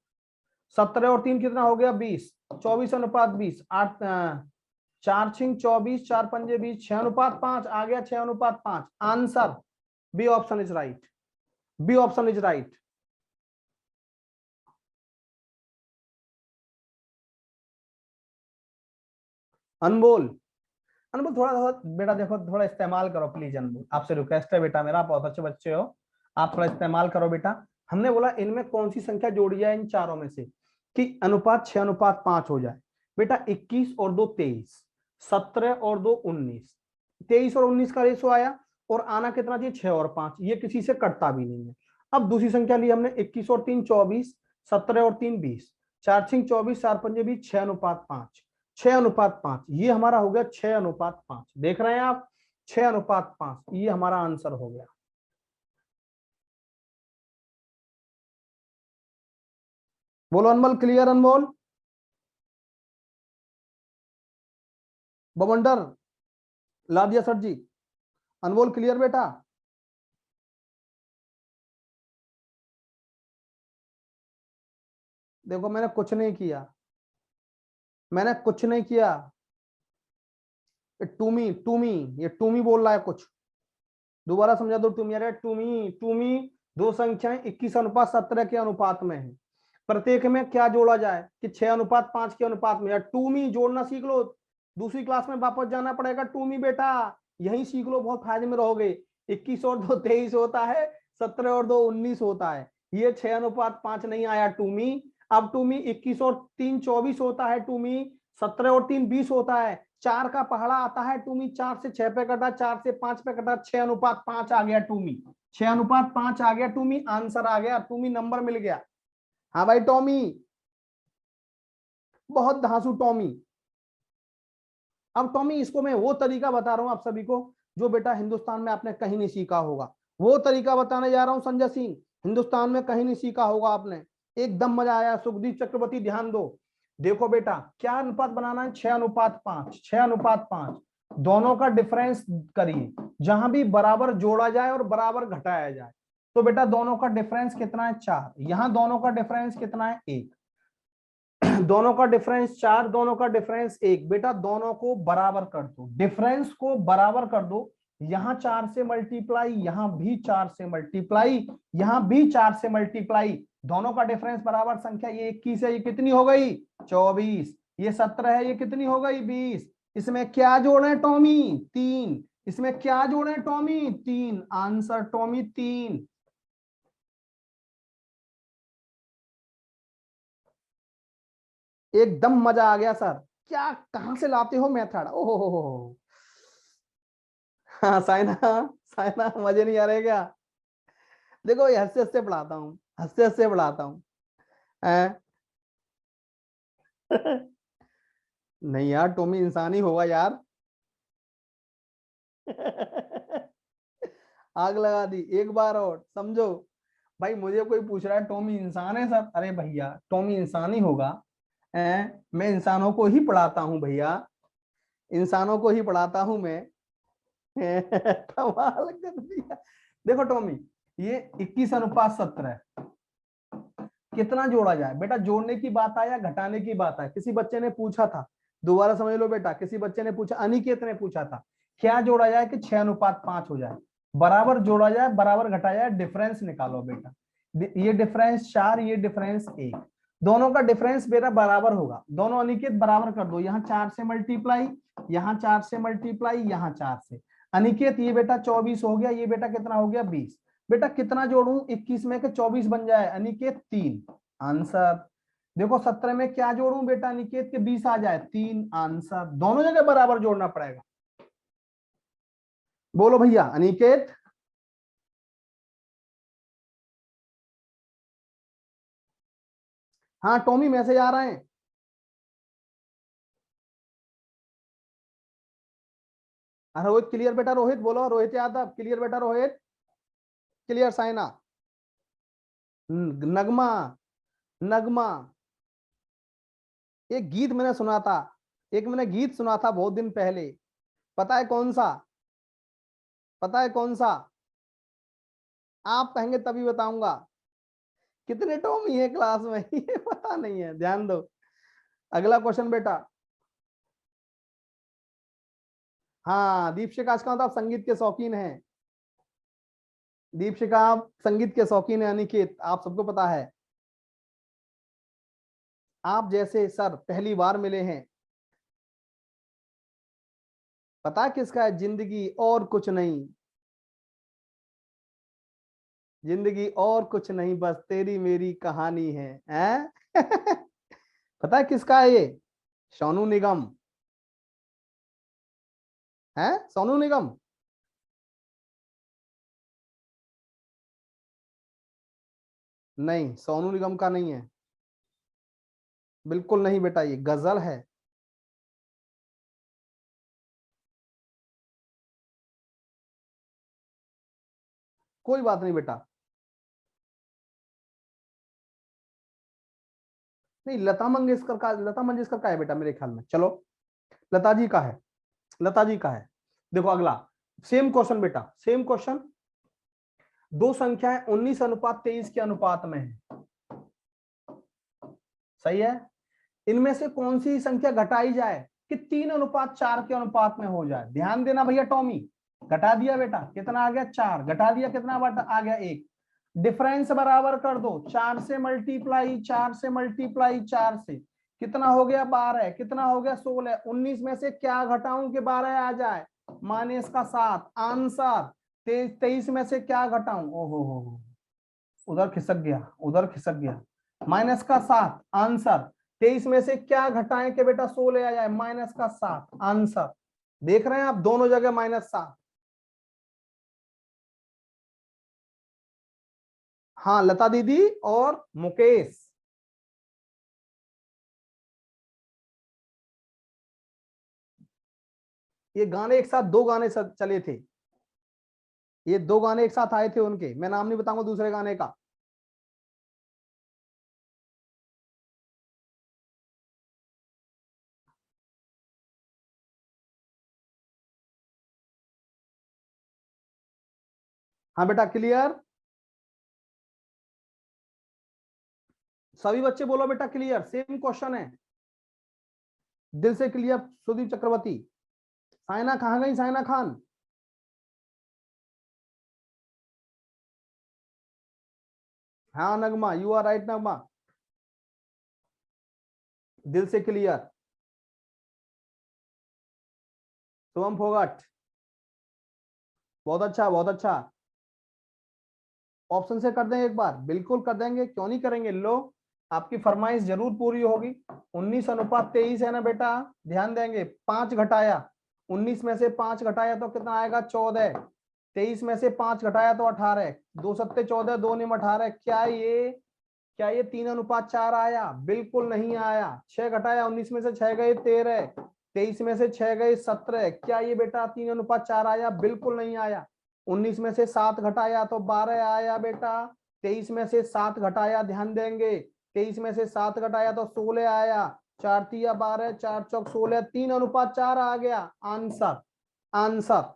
Speaker 1: 17 और 3 कितना हो गया? 20। 24:20। 8 4 6 24, 4 पंजे 20, 6:5 आ गया। 6:5 answer B option is right. B option is right. Anmol, Anmol थोड़ा सा बेटा देखो, थोड़ा इस्तेमाल करो प्लीज। अनमोल आपसे रिक्वेस्ट है बेटा, मेरा बहुत अच्छे बच्चे हो, आप थोड़ा इस्तेमाल करो बेटा। हमने बोला इनमें कौन सी संख्या जोड़ी जाए इन चारों में से कि अनुपात 6:5 हो जाए? बेटा 21 और 2 23, 17 और 2 19। 23 और 19 का रेशो आया, और आना कितना चाहिए? 6 और 5। ये किसी से कटता भी नहीं है। अब दूसरी संख्या ली हमने, 21 और 3 24, 17 और 3 20, 4 6 24, 4 पंजे 20, 6:5। 6:5 ये हमारा हो गया 6:5। देख रहे हैं आप? 6:5 ये हमारा आंसर हो गया। बोलो अनमोल क्लियर? अनमोल बवंडर ला दिया सर जी। अनमोल क्लियर बेटा? देखो मैंने कुछ नहीं किया, मैंने कुछ नहीं किया। टूमी टूमी, ये टूमी बोल रहा है कुछ। दोबारा समझा दो। टूमी, अरे टूमी टूमी। दो संख्याएं 21:17 के अनुपात में है। प्रत्येक में क्या जोड़ा जाए कि 6:5 के अनुपात में? या टूमी जोड़ना सीख लो, दूसरी क्लास में वापस जाना पड़ेगा। टूमी बेटा यही सीख लो, बहुत फायदे में रहोगे। 21 और 2 23 होता है, 17 और 2 19 होता है। ये 6:5 नहीं आया टूमी। अब टूमी 21 और 3 24 होता है टूमी, 17 और 3 20 होता है। 4 का पहाड़ा आता है टूमी, 4 से 6 पे कटा, 4 से 5 पे कटा, 6:5 आ गया टूमी। 6:5 आ गया टूमी, आंसर आ गया टूमी, नंबर मिल गया। हाँ भाई टॉमी, बहुत धांसू टॉमी। अब टॉमी इसको मैं वो तरीका बता रहा हूं आप सभी को जो बेटा हिंदुस्तान में आपने कहीं नहीं सीखा होगा, वो तरीका बताने जा रहा हूं संजय सिंह, हिंदुस्तान में कहीं नहीं सीखा होगा आपने, एकदम मजा आया। सुखदीप चक्रवर्ती ध्यान दो, देखो बेटा क्या अनुपात बनाना है, 6:5, 6:5, दोनों का डिफरेंस करिए, जहां भी बराबर जोड़ा जाए और बराबर घटाया जाए, तो बेटा दोनों का डिफरेंस कितना है 4, यहां दोनों का डिफरेंस कितना है 1, दोनों का डिफरेंस 4, दोनों का डिफरेंस 1, बेटा दोनों को बराबर कर दो, डिफरेंस को बराबर कर दो, यहां 4 से मल्टीप्लाई, यहां भी 4 से मल्टीप्लाई, यहां भी 4 से मल्टीप्लाई, दोनों का डिफरेंस बराबर संख्या, ये 21 है, ये कितनी हो गई 24, ये 17 है, ये कितनी हो गई 20, इसमें क्या जोड़े टॉमी 3, इसमें क्या जोड़े टॉमी 3, आंसर टॉमी 3। एकदम मजा आ गया सर, क्या कहां से लाते हो मेथड, ओहो। हाँ साइना, साइना मजे नहीं आ रहे क्या, देखो ये हंसते हंसते पढ़ाता हूँ, हंसते हंसते पढ़ाता हूँ। नहीं यार टॉमी इंसान ही होगा यार। आग लगा दी, एक बार और समझो भाई, मुझे कोई पूछ रहा है टॉमी इंसान है सर, अरे भैया टॉमी इंसान ही होगा, मैं इंसानों को ही पढ़ाता हूँ भैया, इंसानों को ही पढ़ाता हूँ मैं। कमाल कर दिया। देखो टॉमी, ये 21:17 कितना जोड़ा जाए, बेटा जोड़ने की बात है या घटाने की बात है, किसी बच्चे ने पूछा था, दोबारा समझ लो बेटा, किसी बच्चे ने पूछा, अनिकेत ने पूछा था क्या जोड़ा जाए कि 6:5 हो जाए, बराबर जोड़ा जाए बराबर घटाया जाए, डिफरेंस निकालो बेटा, ये डिफरेंस 4, ये डिफरेंस 1, दोनों का डिफरेंस बेटा बराबर होगा, दोनों अनिकेत बराबर कर दो, यहाँ 4 से मल्टीप्लाई, यहाँ 4 से मल्टीप्लाई, यहाँ 4 से, अनिकेत ये बेटा 24 हो गया, ये बेटा कितना हो गया 20, बेटा कितना जोड़ू 21 में के 24 बन जाए, अनिकेत 3, आंसर। देखो 17 में क्या जोड़ू बेटा, अनिकेत के 20 आ जाए 3, आंसर, दोनों जगह बराबर जोड़ना पड़ेगा, बोलो भैया अनिकेत। हाँ टॉमी मैसेज आ रहे हैं, रोहित क्लियर बेटा, रोहित बोलो, रोहित यादव क्लियर बेटा, रोहित क्लियर, साइना, नगमा, नगमा, एक गीत मैंने सुना था, एक मैंने गीत सुना था बहुत दिन पहले, पता है कौन सा, पता है कौन सा, आप कहेंगे तभी बताऊंगा, कितने टॉमी है क्लास में ये पता नहीं है, ध्यान दो। अगला क्वेश्चन बेटा, हाँ दीपशिका, आज का मतलब आप संगीत के शौकीन हैं, दीपशिका आप संगीत के शौकीन है, अनिकेत आप सबको पता है, आप जैसे सर पहली बार मिले हैं, पता है किसका है, जिंदगी और कुछ नहीं, जिंदगी और कुछ नहीं बस तेरी मेरी कहानी है? पता है किसका है ये, सोनू निगम है, सोनू निगम, नहीं सोनू निगम का नहीं है, बिल्कुल नहीं बेटा, ये गजल है। कोई बात नहीं बेटा, नहीं लता मंगेशकर का, लता मंगेशकर का है बेटा मेरे ख्याल में, चलो लता जी का है, लता जी का है। देखो अगला सेम क्वेश्चन बेटा, सेम क्वेश्चन, दो संख्याएं 19:23 के अनुपात में है, सही है, इनमें से कौन सी संख्या घटाई जाए कि 3:4 के अनुपात में हो जाए, ध्यान देना भैया टॉमी, घटा दिया बेटा कितना आ गया 4, घटा दिया कितना आ गया 1, डिफरेंस बराबर कर दो, 4 से मल्टीप्लाई, 4 से मल्टीप्लाई 4 से, कितना हो गया 12, कितना हो गया 16, 19 में से क्या घटाऊं कि 12 आ जाए, माइनस का 7, आंसर 23 में से क्या घटाऊं, ओहो हो, उधर खिसक गया, उधर खिसक गया, माइनस का 7, आंसर 23 में से क्या घटाएं कि बेटा 16 आ जाए, माइनस का 7, आंसर, देख रहे हैं आप दोनों जगह -7, हाँ लता दीदी और मुकेश, ये गाने एक साथ, दो गाने चले थे, ये दो गाने एक साथ आए थे उनके, मैं नाम नहीं बताऊंगा दूसरे गाने का। हाँ बेटा क्लियर, सभी बच्चे बोलो बेटा क्लियर, सेम क्वेश्चन है, दिल से क्लियर। सुदीप चक्रवर्ती, साइना कहाँ गई, साइना खान? हाँ नगमा, यू आर राइट नगमा, दिल से क्लियर। शुभम फोगाट, बहुत अच्छा बहुत अच्छा। ऑप्शन से कर देंगे एक बार, बिल्कुल कर देंगे, क्यों नहीं करेंगे। लो आपकी फरमाइश जरूर पूरी होगी। 19:23 है ना बेटा, ध्यान देंगे। 5 घटाया, 19 में से 5 घटाया तो कितना आएगा, 14। 23 में से 5 घटाया तो 18। 2 सत्ते 14, 2 निम 18। क्या ये 3:4 आया? बिल्कुल नहीं आया। 6 घटाया, 19 में से 6 गए 13, 23 में से 6 गए 17। क्या ये बेटा 3:4 आया? बिल्कुल नहीं आया। 19 में से 7 घटाया तो 12 आया बेटा। 23 में से 7 घटाया, ध्यान देंगे, 23 में से 7 घटाया तो 16 आया। 4 तिया 12, 4 चौक 16, 3:4 आ गया। आंसर, आंसर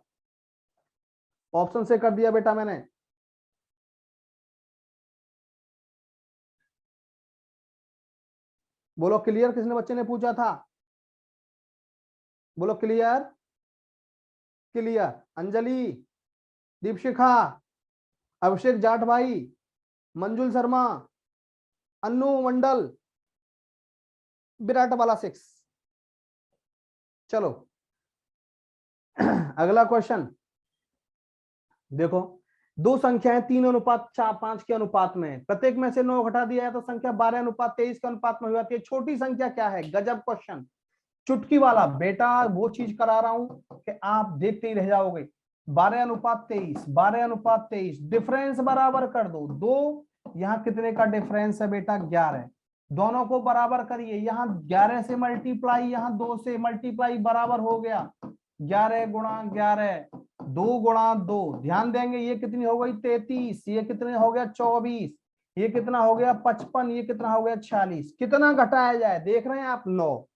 Speaker 1: ऑप्शन से कर दिया बेटा मैंने। बोलो क्लियर, किसने बच्चे ने पूछा था? बोलो क्लियर, क्लियर। अंजलि, दीपशिखा, अभिषेक जाट भाई, मंजुल शर्मा, अन्नू मंडल, विराट वाला 6। चलो अगला क्वेश्चन देखो। दो संख्याएं 3:5 के अनुपात में, प्रत्येक में से 9 घटा दिया है तो संख्या 12:23 के अनुपात में हो जाती है। छोटी संख्या क्या है? गजब क्वेश्चन, चुटकी वाला बेटा। वो चीज करा रहा हूं कि आप देखते ही रह जाओगे। 12:23, 12:23, डिफरेंस बराबर कर दो। दो, यहाँ कितने का डिफरेंस है बेटा? 11। दोनों को बराबर करिए, यहाँ 11 से मल्टीप्लाई, यहाँ 2 से मल्टीप्लाई, बराबर हो गया। 11 गुणा 11, 2 गुणा 2, ध्यान देंगे, ये कितनी हो गई? 33। ये कितने हो गया? 24। ये कितना हो गया? 55। ये कितना हो गया? 46। कितना घटाया जाए? देख रहे हैं आप? 9।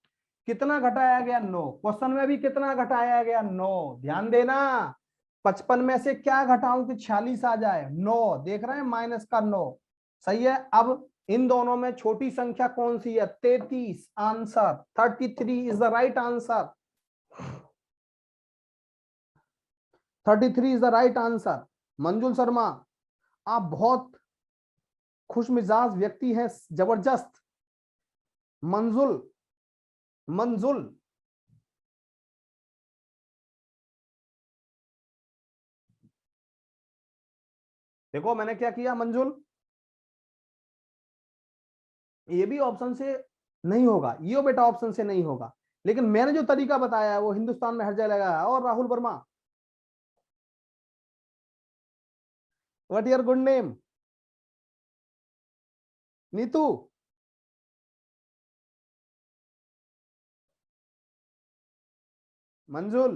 Speaker 1: कितना घटाया गया? 9। क्वेश्चन में भी कितना घटाया गया? 9। ध्यान देना, 55 में से क्या घटाऊं कि 46 आ जाए? 9। देख रहे हैं, माइनस का 9। सही है। अब इन दोनों में छोटी संख्या कौन सी है? 33। Answer 33 is the right answer. 33 is the right answer. मंजुल शर्मा, आप बहुत खुश मिजाज व्यक्ति हैं, जबरदस्त। मंजुल, मंजुल, देखो मैंने क्या किया मंजुल, ये भी ऑप्शन से नहीं होगा, ये बेटा ऑप्शन से नहीं होगा, लेकिन मैंने जो तरीका बताया है वो हिंदुस्तान में हर जगह लगा है। और Rahul Verma, what your good name? Neetu, मंजुल,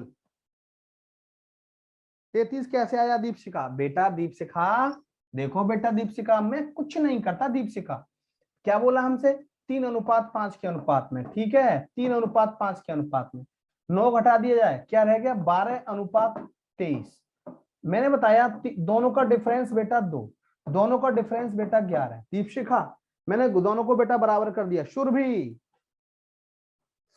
Speaker 1: 33 कैसे आया? दीपशिका, बेटा दीपशिखा, देखो बेटा दीपशिखा, मैं कुछ नहीं करता। दीपशिखा क्या बोला हमसे? 3:5 के अनुपात में, ठीक है, 3:5 के अनुपात में 9 घटा दिया जाए, क्या रह गया? 12:23। मैंने बताया दोनों का डिफरेंस बेटा 2, दोनों का डिफरेंस बेटा 11। दीपशिखा, मैंने दोनों को बेटा बराबर कर दिया। सुरभि,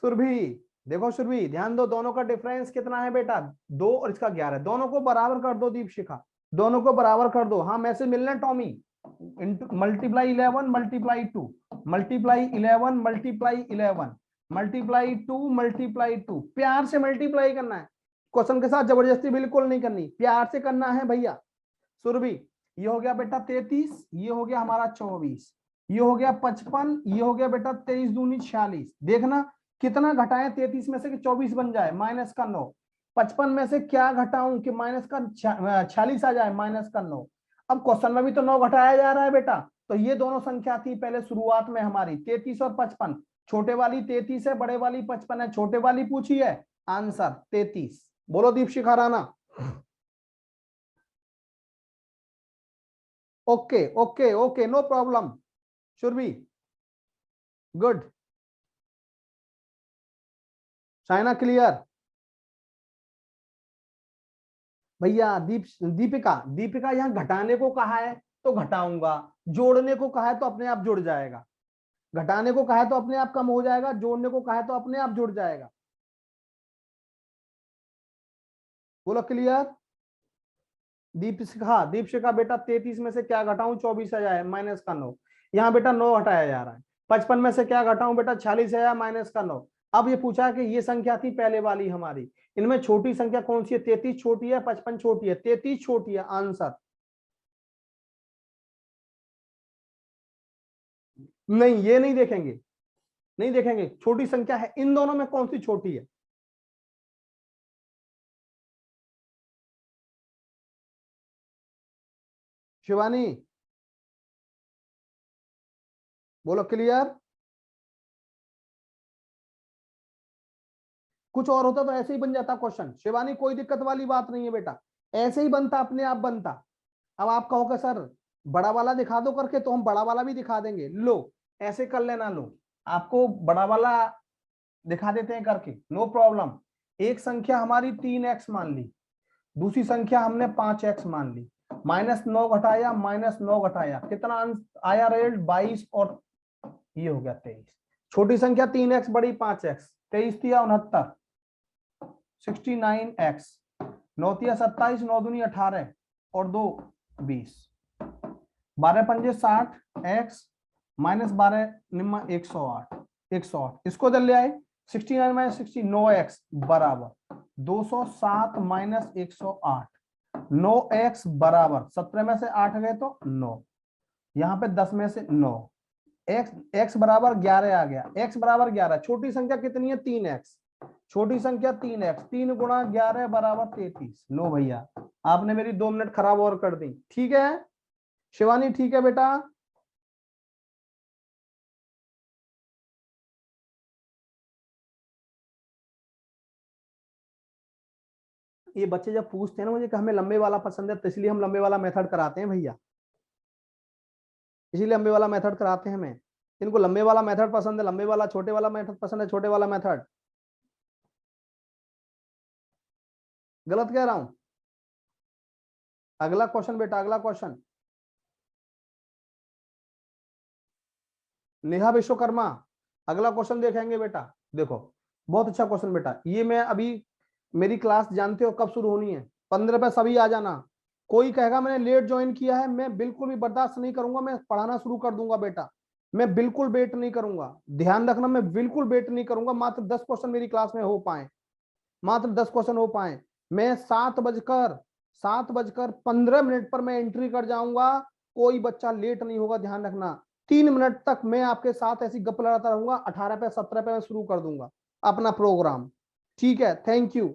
Speaker 1: सुरभि, देखो सुरभि, ध्यान दो, दोनों का डिफरेंस कितना है बेटा? 2 और इसका 11। दोनों को बराबर कर दो दीपशिखा, दोनों को बराबर कर दो। हाँ मैसेज मिलना Tommy, multiply 11 multiply 2, multiply 11 multiply 11, multiply 2 multiply 2। प्यार से मल्टीप्लाई करना है, क्वेश्चन के साथ जबरदस्ती बिल्कुल नहीं करनी, प्यार से करना है भैया। सुरभि, ये हो गया बेटा 33, ये हो गया हमारा 24, ये हो गया 55, ये हो गया बेटा 23 दूनी 46। देखना कितना घटाएं 33 में से कि 24 बन जाए, माइनस का 9। 55 में से क्या घटाऊं कि माइनस का 46 आ जाए, माइनस का 9। अब क्वेश्चन में भी तो 9 घटाया जा रहा है बेटा, तो ये दोनों संख्या थी पहले शुरुआत में हमारी, 33 और 55। छोटे वाली 33 है, बड़े वाली 55 है। छोटे वाली पूछी है आंसर 33। बोलो Deepshikha Rana. Okay okay okay, no problem, Surbhi good, चाइना क्लियर। भैया दीपिका दीपिका यहाँ घटाने को कहा है तो घटाऊंगा, जोड़ने को कहा है तो अपने आप जुड़ जाएगा। घटाने को कहा है तो अपने आप कम हो जाएगा, जोड़ने को कहा है तो अपने आप जुड़ जाएगा। बोलो क्लियर। दीपशिखा दीपशिखा बेटा 33 में से क्या घटाऊं, 24 आया है माइनस का 9। यहाँ बेटा 9 हटाया जा रहा है। 55 में से क्या घटाऊं बेटा, 46 आया माइनस का 9। अब ये पूछा कि ये संख्या थी पहले वाली हमारी, इनमें छोटी संख्या कौन सी है, 33 छोटी है 55 छोटी है, 33 छोटी है आंसर। नहीं ये नहीं देखेंगे, नहीं देखेंगे, छोटी संख्या है, इन दोनों में कौन सी छोटी है। शिवानी बोलो क्लियर। कुछ और होता तो ऐसे ही बन जाता क्वेश्चन, शिवानी कोई दिक्कत वाली बात नहीं है बेटा, ऐसे ही बनता, अपने आप बनता। अब आप कहोगे सर बड़ा वाला दिखा दो करके, तो हम बड़ा वाला भी दिखा देंगे, लो ऐसे कर लेना, लो आपको बड़ा वाला दिखा देते हैं करके, नो प्रॉब्लम। एक संख्या हमारी 3x मान ली, दूसरी संख्या हमने 5x मान ली, -9 घटाया -9 घटाया, कितना आया रेल्ट 22 और ये हो गया 23। छोटी संख्या 3x बड़ी 5x, 23 तिया 69, 69x, 9 तिया 27, 9 दूनी 18 और 2 20, 12 पंजे 60, x -12 निम्मा 108, 108 इसको इधर ले आए, 69 माइनस 60 9x बराबर 207 माइनस 108, 9x बराबर 17 में से 8 गए तो 9, यहाँ पे 10 में से 9, x बराबर 11 आ गया, x बराबर 11। छोटी संख्या कितनी है 3x, छोटी संख्या 3x, 3 गुणा 11 बराबर 33। लो भैया आपने मेरी 2 मिनट खराब और कर दी, ठीक है शिवानी, ठीक है बेटा। ये बच्चे जब पूछते हैं ना मुझे कि हमें लंबे वाला पसंद है, तो इसलिए हम लंबे वाला मेथड कराते हैं भैया, इसीलिए लंबे वाला मेथड कराते हैं हमें। इनको लंबे वाला मेथड पसंद है लंबे वाला, छोटे वाला मेथड पसंद है छोटे वाला मेथड। गलत कह रहा हूं। अगला क्वेश्चन बेटा, अगला क्वेश्चन। नेहा विश्वकर्मा, अगला क्वेश्चन देखेंगे बेटा। देखो बहुत अच्छा क्वेश्चन बेटा, ये मैं अभी, मेरी क्लास जानते हो कब शुरू होनी है, 15 पे सभी आ जाना। कोई कहेगा मैंने लेट ज्वाइन किया है, मैं बिल्कुल भी बर्दाश्त नहीं करूंगा, मैं पढ़ाना शुरू कर दूंगा बेटा, मैं बिल्कुल वेट नहीं करूंगा, ध्यान रखना मैं बिल्कुल वेट नहीं करूंगा। मात्र 10 क्वेश्चन मेरी क्लास में हो पाए, मात्र 10 क्वेश्चन हो पाए। मैं 7:15 पर मैं एंट्री कर जाऊंगा, कोई बच्चा लेट नहीं होगा, ध्यान रखना। 3 मिनट तक मैं आपके साथ ऐसी गप लड़ाता रहूंगा, 18 पे 17 पे मैं शुरू कर दूंगा अपना प्रोग्राम, ठीक है। Thank you.